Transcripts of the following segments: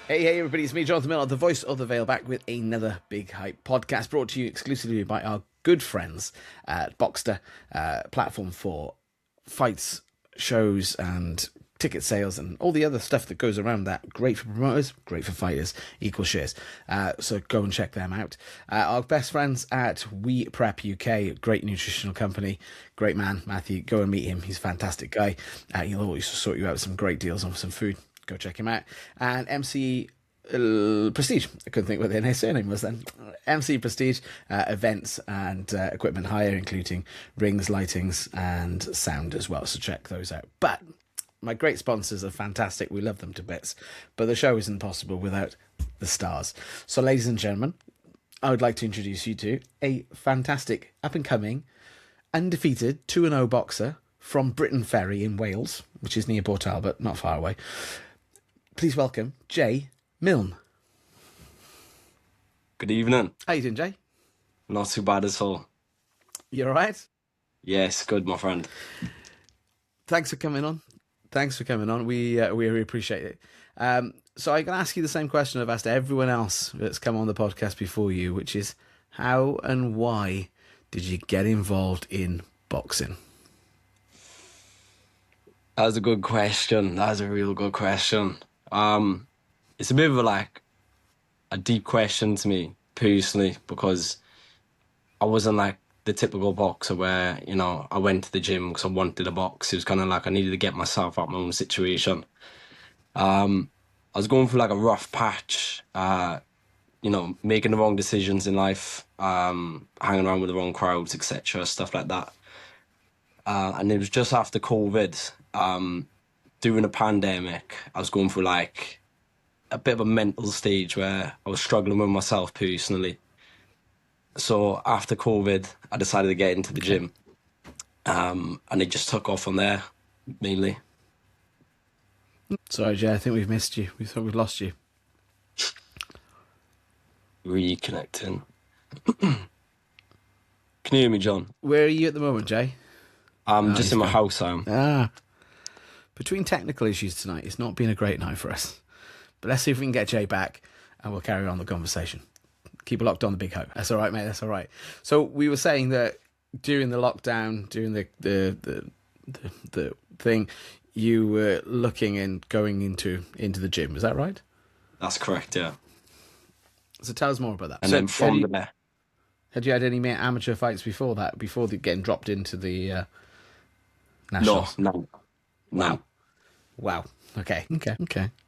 Hey, everybody, it's me, Jonathan Miller, the voice of the Vale, back with another Big Hype podcast brought to you exclusively by our good friends at Boxster, platform for fights, shows, and ticket sales, and all the other stuff that goes around that. Great for promoters, great for fighters, equal shares. So go and check them out. Our best friends at We Prep UK, great nutritional company, great man, Matthew. Go and meet him. He's a fantastic guy. He'll always sort you out some great deals on some food. Go check him out. And MC Prestige, I couldn't think what their surname was then. MC Prestige, events and equipment hire, including rings, lightings, and sound as well. So check those out. But my great sponsors are fantastic. We love them to bits. But the show isn't possible without the stars. So, ladies and gentlemen, I would like to introduce you to a fantastic, up-and-coming, undefeated 2-0 boxer from Britton Ferry in Wales, which is near Port Talbot, not far away. Please welcome Jay Milne. Good evening. How you doing, Jay? Not too bad at all. You all right? Yes, good, my friend. Thanks for coming on. We really appreciate it. So I'm going to ask you the same question I've asked everyone else that's come on the podcast before you, which is how and why did you get involved in boxing? That's a good question. That's a real good question. It's a bit of a deep question to me personally, because I wasn't like the typical boxer where, I went to the gym because I wanted to box. It was kind of like I needed to get myself out of my own situation. I was going through like a rough patch, making the wrong decisions in life, hanging around with the wrong crowds, etc., stuff like that. And it was just after COVID, during a pandemic, I was going through like a bit of a mental stage where I was struggling with myself personally. So after COVID, I decided to get into the gym, and it just took off from there, mainly. Sorry, Jay, I think we've missed you. We thought we'd lost you. Reconnecting. Can you hear me, John? Where are you at the moment, Jay? I'm just in my house, I am. Between technical issues tonight, it's not been a great night for us. But let's see if we can get Jay back, and we'll carry on the conversation. Keep it locked on the Big Hope. That's all right, mate. That's all right. So we were saying that during the lockdown, during the thing, you were looking and going into the gym. Is that right? That's correct, yeah. So tell us more about that. And so then from there... Had you had any amateur fights before that, before getting dropped into the nationals? No. Wow. Okay,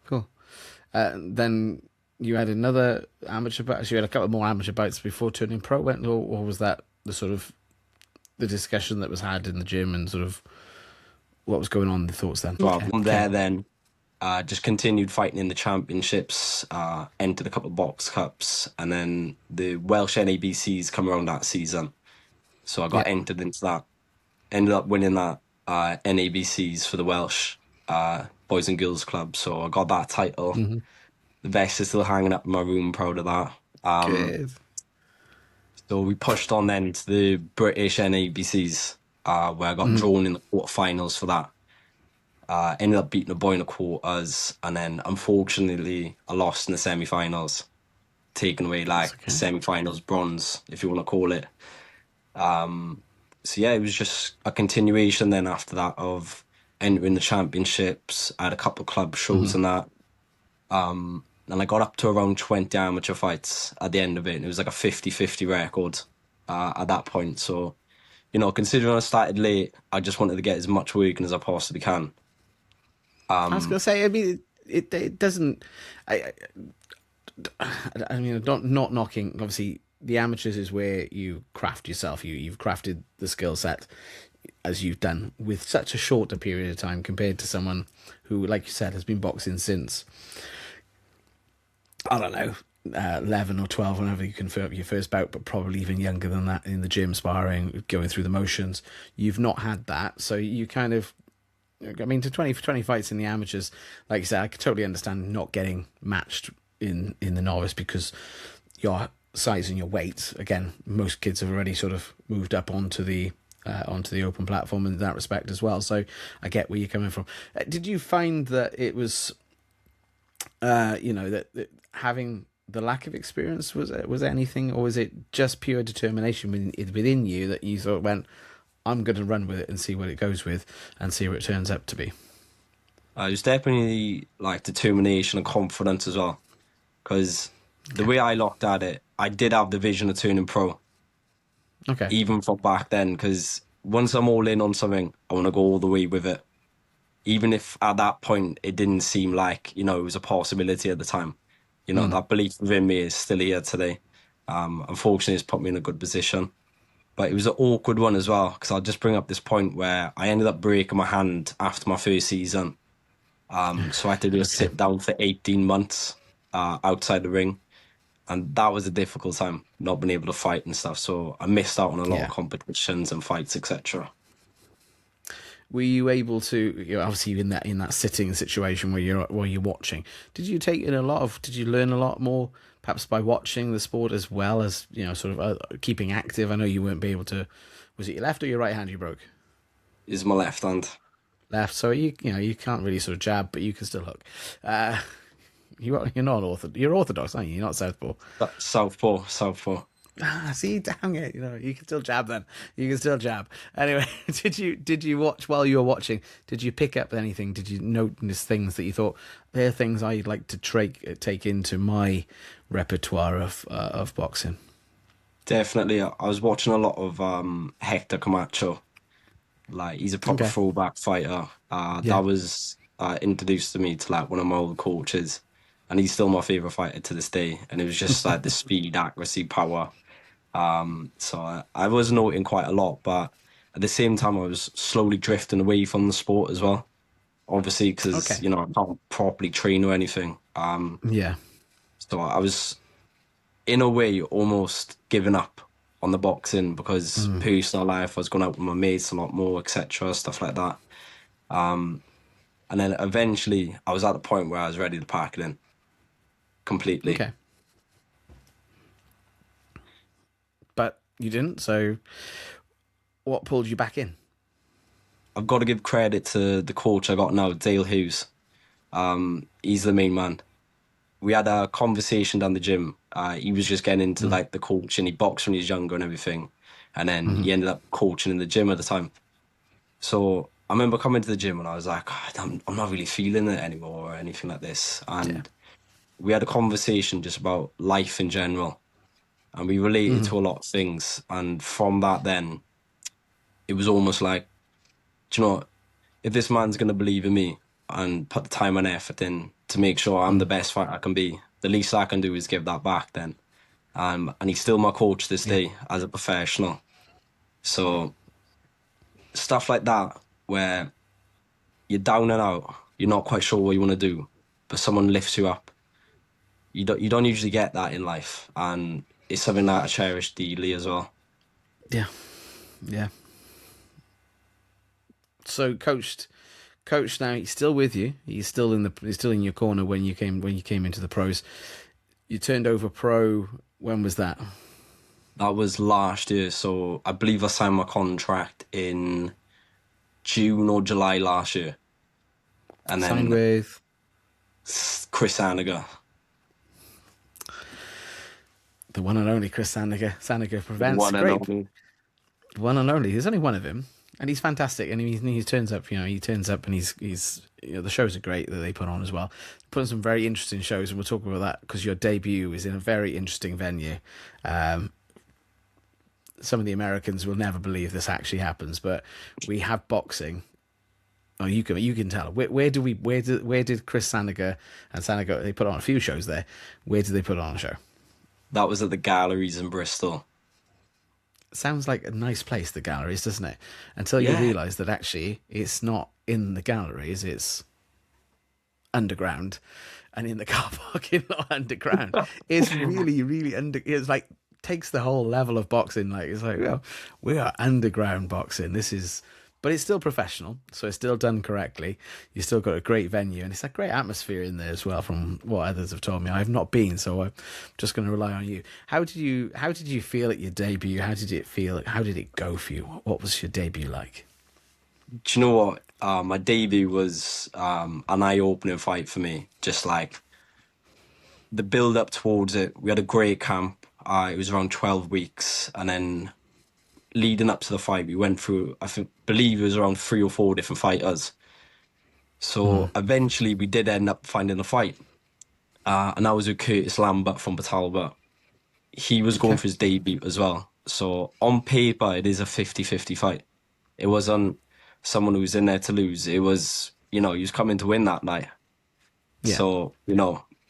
cool. Then you had another amateur bout. So you had a couple more amateur bouts before turning pro, or was that the sort of the discussion that was had in the gym and sort of what was going on, the thoughts then? Well, from there then, just continued fighting in the championships, entered a couple of box cups, and then the Welsh NABCs come around that season. So I got entered into that. Ended up winning that NABCs for the Welsh Boys and Girls Club. So I got that title. Mm-hmm. The vest is still hanging up in my room, proud of that. Good. So we pushed on then to the British NABCs, where I got drawn in the quarterfinals for that. Ended up beating a boy in the quarters, and then unfortunately I lost in the semi-finals, taking away the semi-finals bronze, if you want to call it. So yeah, it was just a continuation then after that of entering the championships. I had a couple of club shows and that. And I got up to around 20 amateur fights at the end of it. And it was like a 50-50 record at that point. So, considering I started late, I just wanted to get as much work in as I possibly can. I was going to say, I mean, it doesn't... I mean, not knocking, obviously, the amateurs is where you craft yourself. You've crafted the skill set as you've done with such a shorter period of time compared to someone who, like you said, has been boxing since, I don't know, 11 or 12, whenever you convert your first bout, but probably even younger than that in the gym, sparring, going through the motions. You've not had that, so you kind of, I mean, to 20 fights in the amateurs, like you said, I could totally understand not getting matched in the novice because your size and your weight, again, most kids have already sort of moved up onto the open platform in that respect as well. So I get where you're coming from. Did you find that it was that having the lack of experience was anything, or was it just pure determination within you that you thought went, I'm going to run with it and see what it goes with and see what it turns out to be? It was definitely like determination and confidence as well. Because the Okay. way I looked at it, I did have the vision of turning pro, Okay. even from back then. Because once I'm all in on something, I want to go all the way with it. Even if at that point it didn't seem like, it was a possibility at the time. Mm. That belief within me is still here today. Unfortunately, it's put me in a good position. But it was an awkward one as well, because I'll just bring up this point where I ended up breaking my hand after my first season. So I had to just Okay. sit down for 18 months outside the ring. And that was a difficult time, not being able to fight and stuff. So I missed out on a lot of Yeah. competitions and fights, etc. Were you able to? Obviously in that sitting situation where you're watching. Did you take in a lot of? Did you learn a lot more, perhaps by watching the sport as well as sort of keeping active? I know you weren't be able to. Was it your left or your right hand you broke? Is my left hand. Left. So you can't really sort of jab, but you can still hook. Uh, you're not orthodox. You're orthodox, aren't you? You're not southpaw. Southpaw, southpaw. Ah, see, dang it! You can still jab then. You can still jab. Anyway, did you watch while you were watching? Did you pick up anything? Did you notice things that you thought they're things I'd like to take into my repertoire of boxing? Definitely. I was watching a lot of Hector Camacho. Like, he's a proper Okay. throwback fighter. Yeah. That was introduced to me to like one of my old coaches, and he's still my favorite fighter to this day. And it was just like the speed, accuracy, power. So I was noting quite a lot, but at the same time, I was slowly drifting away from the sport as well. Obviously, because Okay. I can't properly train or anything. Yeah. So I was in a way almost giving up on the boxing because Mm. personal life, I was going out with my mates a lot more, etc., stuff like that. And then eventually, I was at the point where I was ready to pack it in completely. Okay. But you didn't. So what pulled you back in? I've got to give credit to the coach I got now, Dale Hughes. He's the main man. We had a conversation down the gym. He was just getting into Mm. like the coaching. He boxed when he was younger and everything, and then Hmm. he ended up coaching in the gym at the time. So I remember coming to the gym and I was like, "God, I'm not really feeling it anymore or anything like this." Yeah. And we had a conversation just about life in general, and we related Hmm. to a lot of things. And from that, then it was almost like, do you know what? If this man's going to believe in me and put the time and effort in to make sure I'm the Mm. best fighter I can be, the least I can do is give that back then. And he's still my coach this Yeah. day as a professional. So stuff like that, where you're down and out, you're not quite sure what you want to do, but someone lifts you up. You don't usually get that in life, and it's something that I cherish deeply as well. Yeah. Yeah. So coach now he's still with you. He's still in your corner when you came into the pros. You turned over pro. When was that? That was last year, so I believe I signed my contract in June or July last year, and Signed then with Chris Anager. the one and only Chris Sanders. Sanders prevents One and great. only. One and only. There's only one of him, and he's fantastic. And he turns up. He turns up, and he's the shows are great that they put on as well. Put on some very interesting shows, and we'll talk about that because your debut is in a very interesting venue. Um, some of the Americans will never believe this actually happens, but we have boxing. Oh, you can tell. Where did Chris Saniga and Saniga, they put on a few shows there. Where did they put on a show? That was at the galleries in Bristol. Sounds like a nice place, the galleries, doesn't it? Until you Yeah, realise that actually it's not in the galleries, it's underground, and in the car parking lot underground. It's really, really It's like takes the whole level of boxing. Like it's like, well, we are underground boxing. This is, but it's still professional, so it's still done correctly. You still got a great venue, and it's a great atmosphere in there as well. From what others have told me, I have not been, so I'm just going to rely on you. How did you feel at your debut? How did it feel? How did it go for you? What was your debut like? do you know what? My debut was an eye-opening fight for me. Just like the build up towards it, we had a great camp. It was around 12 weeks, and then leading up to the fight, we went through, believe it was around 3 or 4 different fighters. So eventually we did end up finding a fight. And that was with Curtis Lambert from Batalba. He was going Okay. for his debut as well. So on paper, it is a 50-50 fight. It wasn't someone who was in there to lose. It was, he was coming to win that night. Yeah. So,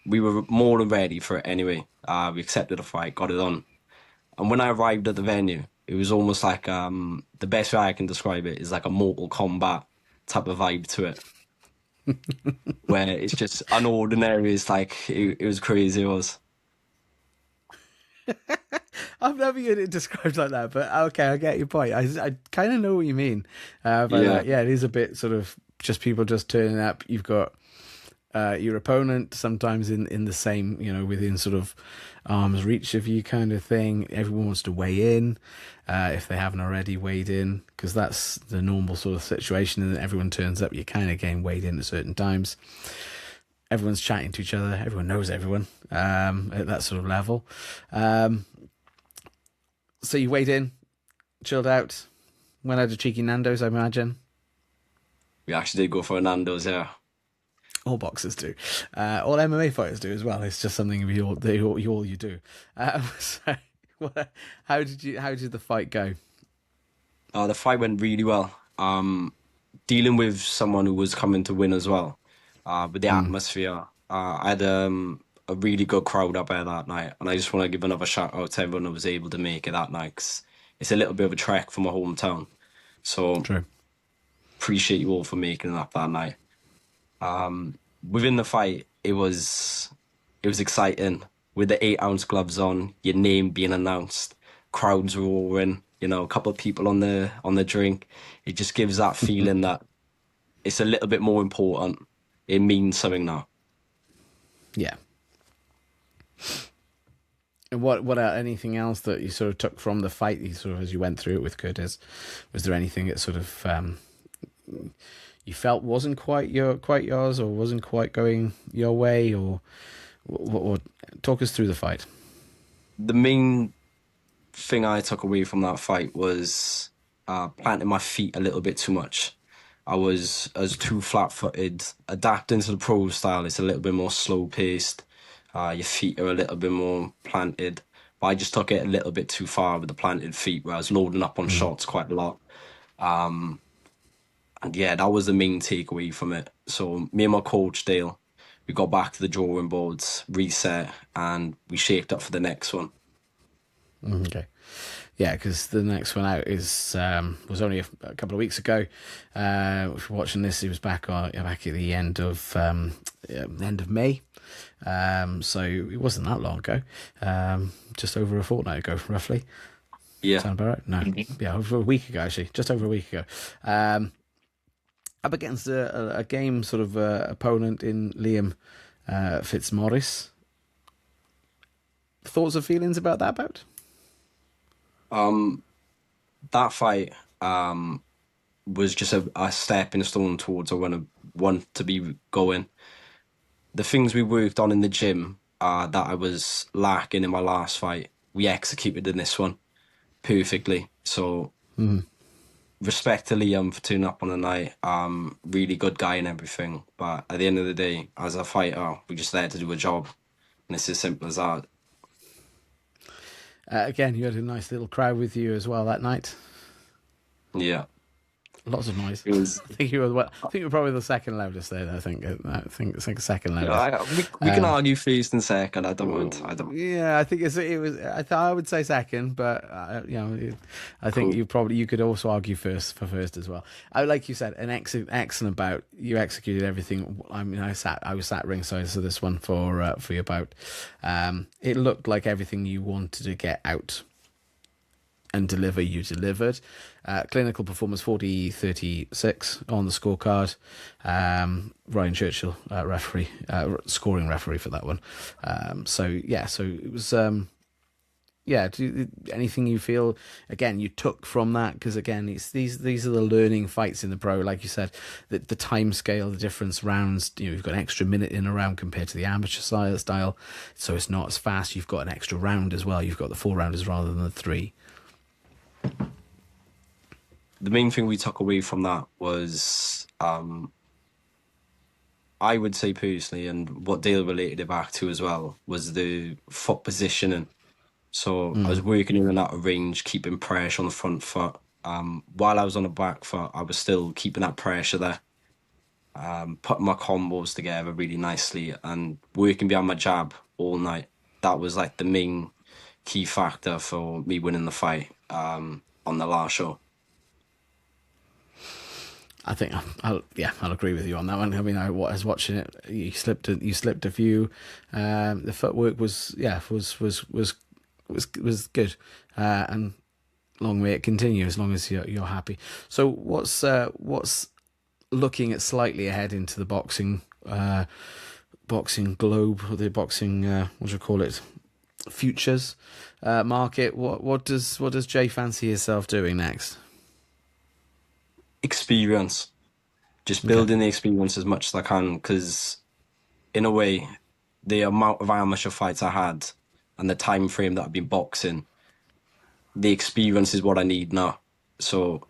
we were more than ready for it anyway. We accepted the fight, got it on. And when I arrived at the venue, it was almost like, the best way I can describe it is like a Mortal Kombat type of vibe to it. Where it's just unordinary. It's like, it was crazy, it was. I've never heard it described like that, but okay, I get your point. I kind of know what you mean. But Yeah. yeah, it is a bit sort of just people just turning up. You've got your opponent sometimes in the same, within sort of arm's reach of you kind of thing. Everyone wants to weigh in if they haven't already weighed in, because that's the normal sort of situation. And then everyone turns up. You kind of getting weighed in at certain times. Everyone's chatting to each other. Everyone knows everyone at that sort of level. So you weighed in, chilled out, went out to cheeky Nando's, I imagine. We actually did go for a Nando's, yeah. All boxers do. All MMA fighters do as well. It's just something you do. So, how did the fight go? The fight went really well. Dealing with someone who was coming to win as well. With the atmosphere, I had a really good crowd up there that night, and I just want to give another shout out to everyone who was able to make it that night. 'Cause it's a little bit of a trek from my hometown, so True. appreciate you all for making it up that night. Within the fight, it was exciting with the 8-ounce gloves on, your name being announced, crowds roaring, a couple of people on the drink. It just gives that feeling that it's a little bit more important. It means something now. Yeah. And what anything else that you sort of took from the fight, you sort of as you went through it with Curtis? Was there anything that sort of you felt wasn't quite yours, or wasn't quite going your way, or what? Talk us through the fight. The main thing I took away from that fight was planting my feet a little bit too much. I was too flat-footed. Adapting to the pro style, it's a little bit more slow-paced. Your feet are a little bit more planted. But I just took it a little bit too far with the planted feet, where I was loading up on shots quite a lot. And yeah, that was the main takeaway from it. So me and my coach, Dale, we got back to the drawing boards, reset, and we shaped up for the next one. Okay. Yeah, because the next one out was only a couple of weeks ago. If you're watching this, it was back at the end of May. So it wasn't that long ago. Just over a fortnight ago, roughly. Yeah. Sound about right? No. Yeah, over a week ago, actually. Just over a week ago. Up against a game sort of opponent in Liam Fitzmaurice. Thoughts or feelings about that bout? That fight was just a stepping stone towards where I want to be going. The things we worked on in the gym that I was lacking in my last fight, we executed in this one perfectly. So respect to Liam for tuning up on the night. Really good guy and everything. But at the end of the day, as a fighter, we're just there to do a job. And it's as simple as that. Again, you had a nice little crowd with you as well that night. Yeah. Lots of noise. It was. I think you were probably the second loudest there. I think second loudest. We can argue first and second. I don't want. Yeah, I think it was. I would say second, but I think you could also argue first as well. Like you said, an excellent bout. You executed everything. I mean, I was sat ringside for this one for your bout. It looked like everything you wanted to get out and deliver, you delivered. Clinical performance 40-36 on the scorecard. Ryan Churchill, scoring referee for that one. So it was yeah, anything you feel again you took from that? Because again, it's these are the learning fights in the pro, like you said, the time scale, the difference rounds. You've got an extra minute in a round compared to the amateur style, so it's not as fast. You've got an extra round as well. You've got the 4 rounders rather than the 3. The main thing we took away from that was, I would say personally, and what Dale related it back to as well, was the foot positioning. So I was working in and out of range, keeping pressure on the front foot. While I was on the back foot, I was still keeping that pressure there, putting my combos together really nicely and working behind my jab all night. That was like the main key factor for me winning the fight on the last show. I think I'll agree with you on that one. I mean, I was watching it. You slipped a few. The footwork was good, and long may it continue as long as you're happy. So what's looking at slightly ahead into the boxing globe, or the boxing what do you call it, futures market? What does Jay fancy himself doing next? Experience. Just Okay. building the experience as much as I can, because in a way, the amount of amateur fights I had and the time frame that I've been boxing, the experience is what I need now. So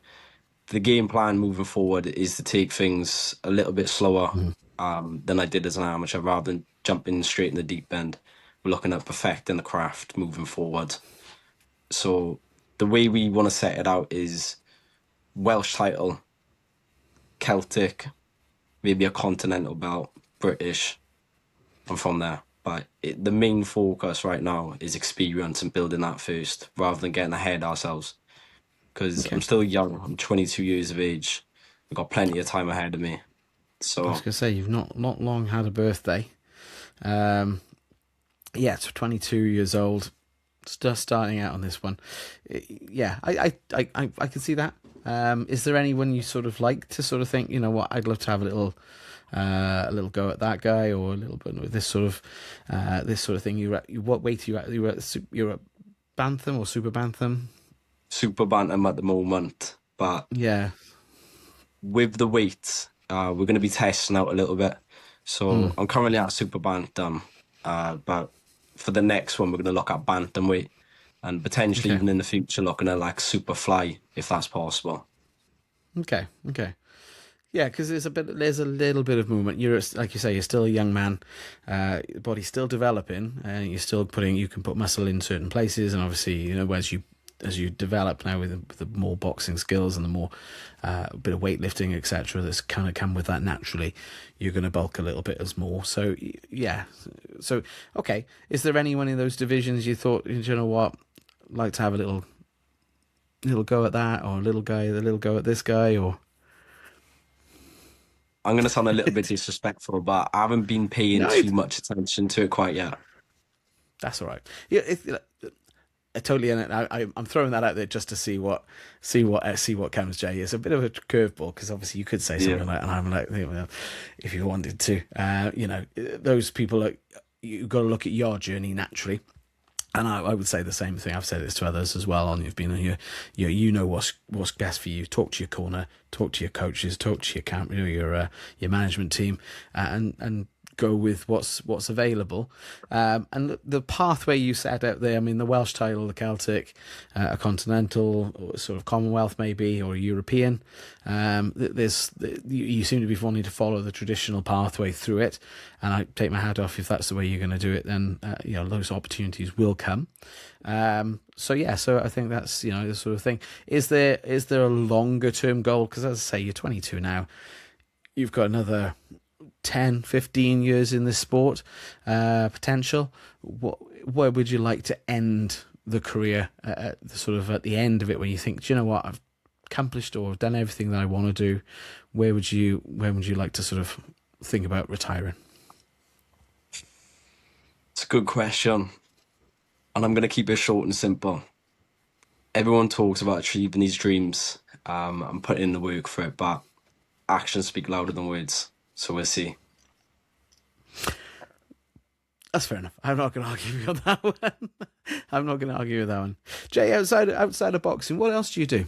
the game plan moving forward is to take things a little bit slower than I did as an amateur, rather than jumping straight in the deep end. We're looking at perfecting the craft moving forward. So the way we want to set it out is Welsh title, Celtic, maybe a continental belt, British, and from there. But the main focus right now is experience and building that first, rather than getting ahead ourselves. Because Okay. I'm still young. I'm 22 years of age. I've got plenty of time ahead of me. I was So gonna say you've not long had a birthday. Um, yeah, it's 22 years old, just starting out on this one. Yeah, I can see that. Is there anyone you sort of like to sort of think, you know what, I'd love to have a little go at that guy, or a little bit with this sort of thing? What weight are you at? You're at bantam or super bantam? super bantam at the moment. But Yeah. with the weight, we're going to be testing out a little bit. Mm. So I'm currently at super bantam. But for the next one, we're going to look at bantamweight, and potentially Okay. even in the future looking at like super fly if that's possible. Okay. Okay. Yeah, because there's a little bit of movement. You're, like you say, you're still a young man. Your body's still developing, and you're still you can put muscle in certain places, and obviously, you know, as you develop now with the more boxing skills and the more bit of weightlifting, etc., that's kind of come with that naturally, you're going to bulk a little bit as more. So yeah, so okay. Is there anyone in those divisions you thought, you know what, like to have a little go at that, or a little go at this guy, or I'm going to sound a little bit disrespectful, but I haven't been paying no? too much attention to it quite yet. That's all right. Yeah, I totally. And I'm throwing that out there just to see what comes. Jay, it's a bit of a curveball, because obviously you could say Yeah. something like, and I'm like, well, if you wanted to, you know, those people are. You've got to look at your journey naturally. And I would say the same thing. I've said this to others as well. On you've been on you know what's best for you. Talk to your corner, talk to your coaches, talk to your camp, your management team, and go with what's available. And the pathway you set out there. I mean, the Welsh title, the Celtic, a continental, or sort of Commonwealth maybe, or European. You seem to be wanting to follow the traditional pathway through it, and I take my hat off if that's the way you're going to do it. Then you know, those opportunities will come. So yeah, so I think that's, you know, the sort of thing. Is there a longer term goal? Because as I say, you're 22 now. You've got another 10, 15 years in this sport, potential. Where would you like to end the career, at the end of it, when you think, do you know what, I've accomplished or done everything that I want to do? Where would you like to sort of think about retiring? It's a good question. And I'm going to keep it short and simple. Everyone talks about achieving these dreams and putting in the work for it, but actions speak louder than words. So we'll see. That's fair enough. I'm not going to argue with that one. I'm not going to argue with that one. Jay, outside of boxing, what else do you do?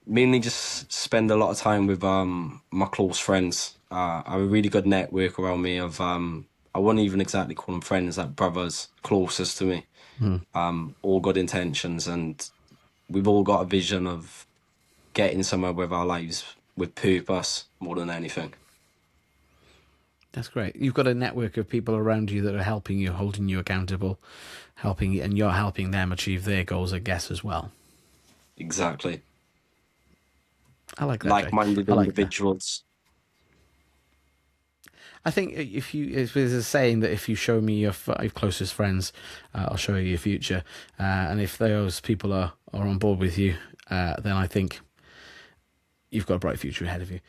Mainly just spend a lot of time with my close friends. I have a really good network around me of I wouldn't even exactly call them friends, like brothers, closest to me. All good intentions, and we've all got a vision of getting somewhere with our lives with purpose more than anything. That's great. You've got a network of people around you that are helping you, holding you accountable, and you're helping them achieve their goals, I guess, as well. Exactly. I like that. Like-minded Jay. I like individuals. that. I think there's a saying that if you show me your 5 closest friends, I'll show you your future. And if those people are on board with you, then I think you've got a bright future ahead of you.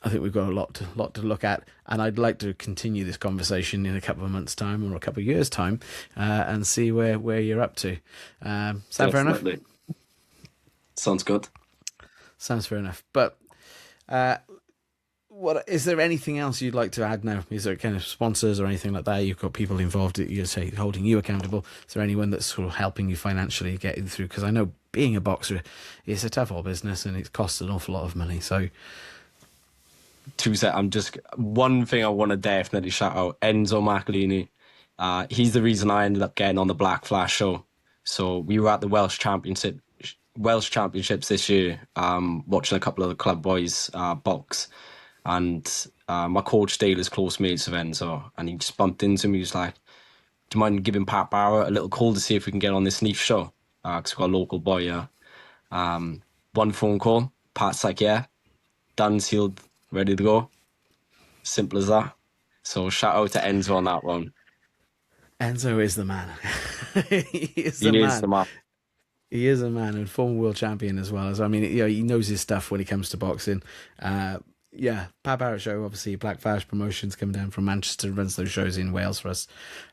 I think we've got a lot to look at, and I'd like to continue this conversation in a couple of months' time or a couple of years' time, and see where you're up to. Sound fair enough? Sounds good. Sounds fair enough. But what is there anything else you'd like to add now? Is there kind of sponsors or anything like that? You've got people involved that you say holding you accountable. Is there anyone that's sort of helping you financially get through? Because I know being a boxer is a tough old business and it costs an awful lot of money. So. I'm just one thing I want to definitely shout out: Enzo Macalini. He's the reason I ended up getting on the Black Flash show. So we were at the Welsh Championships this year, watching a couple of the club boys box, and my coach Dale is close mates with Enzo, and he just bumped into me. He was like, "Do you mind giving Pat Barrett a little call to see if we can get on this Neath show? Because we've got a local boy here." One phone call, Pat's like, "Yeah, done, sealed, ready to go." Simple as that. So shout out to Enzo on that one. Enzo is the man. He is the man. He is a man, and former world champion as well. I mean, he knows his stuff when it comes to boxing. Pat Barrett show, obviously Black Flash Promotions coming down from Manchester, runs those shows in Wales for us.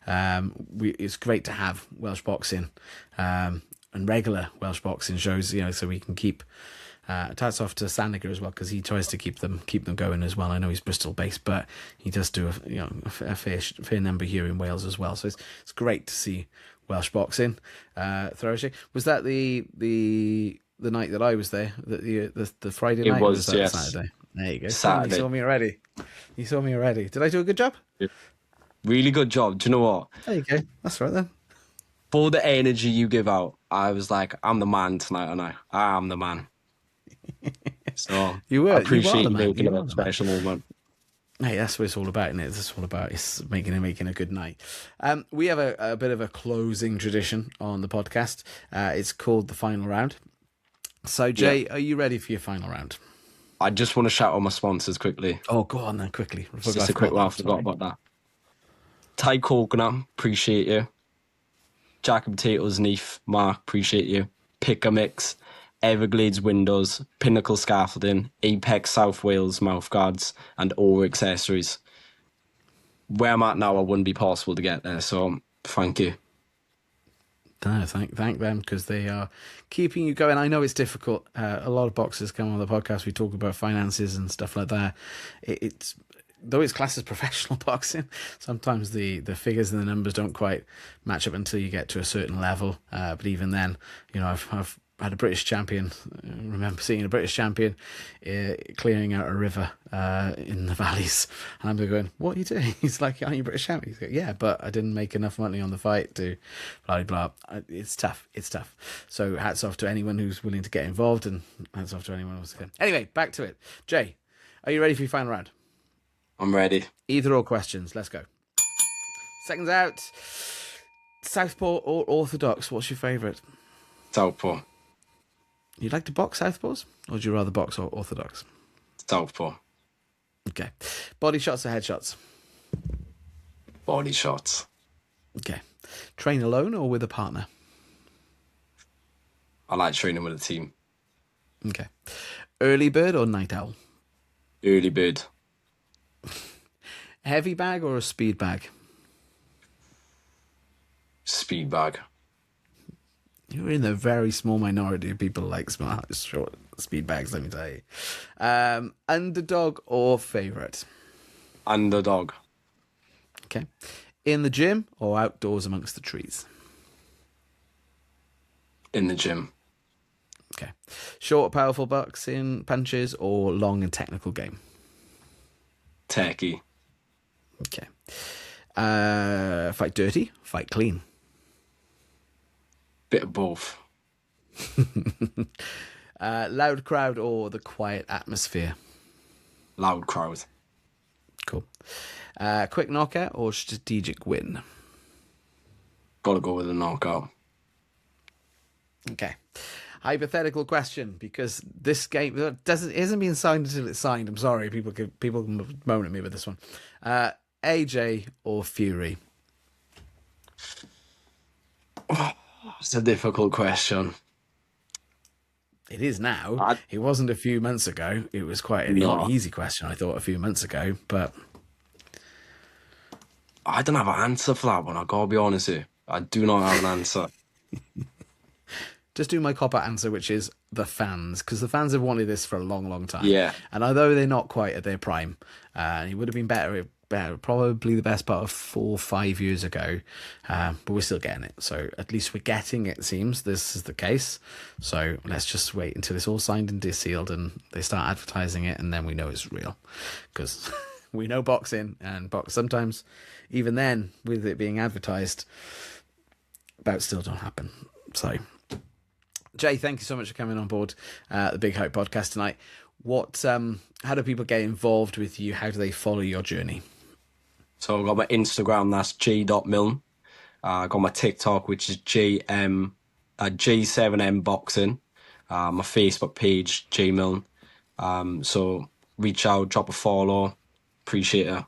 It's great to have Welsh boxing and regular Welsh boxing shows, so we can keep. Tats off to Sandegger as well, because he tries to keep them going as well. I know he's Bristol based, but he does do a fair number here in Wales as well. So it's great to see Welsh boxing. Was that the night that I was there? The Friday night? It was, that yes. Saturday. There you go. Saturday. You saw me already. Did I do a good job? Yeah. Really good job. Do you know what? There you go. That's right then. For the energy you give out, I was like, I'm the man tonight, and I'm the man. So you were. I appreciate you making it a special moment. Hey, that's what it's all about, isn't it? That's all about. It's making a good night. We have a bit of a closing tradition on the podcast. It's called the final round. So, Jay, Are you ready for your final round? I just want to shout out my sponsors quickly. Oh, go on then, quickly. Just a quick one. I forgot about that. Thai Coconut, appreciate you. Jack and Potatoes, Neath, Mark, appreciate you. Pick a Mix, Everglades Windows, Pinnacle Scaffolding, Apex South Wales Mouthguards, and All Accessories. Where I'm at now, I wouldn't be possible to get there, so thank you. No, thank them, because they are keeping you going. I know it's difficult. A lot of boxers come on the podcast. We talk about finances and stuff like that. Though it's classed as professional boxing, sometimes the figures and the numbers don't quite match up until you get to a certain level. But even then, I've had a British champion. I remember seeing a British champion clearing out a river in the valleys, and I'm going, "What are you doing?" He's like, "Aren't you British champion?" He's like, "Yeah, but I didn't make enough money on the fight to blah blah blah." It's tough. So hats off to anyone who's willing to get involved, and hats off to anyone else. Anyway, back to it. Jay, are you ready for your final round? I'm ready. Either or questions. Let's go. Seconds out. Southpaw or orthodox? What's your favourite? Southpaw. You like to box southpaws, or do you rather box or orthodox? Southpaw. Okay. Body shots or headshots? Body shots. Okay. Train alone or with a partner? I like training with a team. Okay. Early bird or night owl? Early bird. Heavy bag or a speed bag? Speed bag. You're in the very small minority of people like smart, short speed bags, let me tell you. Underdog or favourite? Underdog. Okay. In the gym or outdoors amongst the trees? In the gym. Okay. Short, powerful boxing punches or long and technical game? Techie. Okay. Fight dirty, fight clean. Bit of both. Loud crowd or the quiet atmosphere? Loud crowd. Cool. Quick knockout or strategic win? Gotta go with a knockout. Okay. Hypothetical question, because this game isn't being signed until it's signed. I'm sorry, people can moan at me with this one. AJ or Fury? It's a difficult question. It is now. It wasn't a few months ago. It was quite an easy question, I thought, a few months ago. But I don't have an answer for that one. I gotta be honest with you. I do not have an answer. Just do my cop-out answer, which is the fans, because the fans have wanted this for a long, long time. Yeah. And although they're not quite at their prime, it would have been better, probably the best part of 4 or 5 years ago, but we're still getting it. So at least we're getting it, seems. This is the case. So let's just wait until it's all signed and sealed and they start advertising it, and then we know it's real. Because we know boxing, and sometimes, even then, with it being advertised, bouts still don't happen. So... Jay, thank you so much for coming on board the Big Hype podcast tonight. How do people get involved with you? How do they follow your journey? So I've got my Instagram, that's j.milne. I got my TikTok, which is J7M Boxing. My Facebook page, Jay Milne. So reach out, drop a follow. Appreciate it.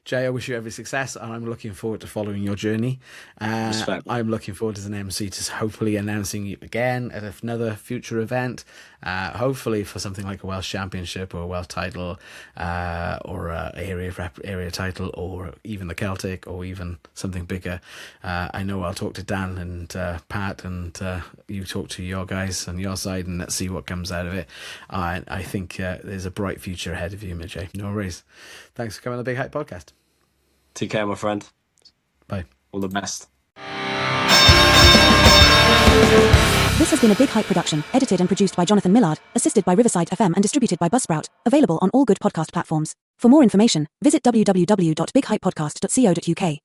Jay, I wish you every success, and I'm looking forward to following your journey. I'm looking forward as an MC to hopefully announcing you again at another future event, hopefully for something like a Welsh Championship or a Welsh title, or a area title, or even the Celtic, or even something bigger. I know I'll talk to Dan and Pat, and you talk to your guys on your side, and let's see what comes out of it. I think there's a bright future ahead of you, Jay. No worries. Thanks for coming on the Big Hype podcast. Take care, my friend. Bye. All the best. This has been a Big Hype production, edited and produced by Jonathan Millard, assisted by Riverside FM and distributed by Buzzsprout, available on all good podcast platforms. For more information, visit www.bighypepodcast.co.uk.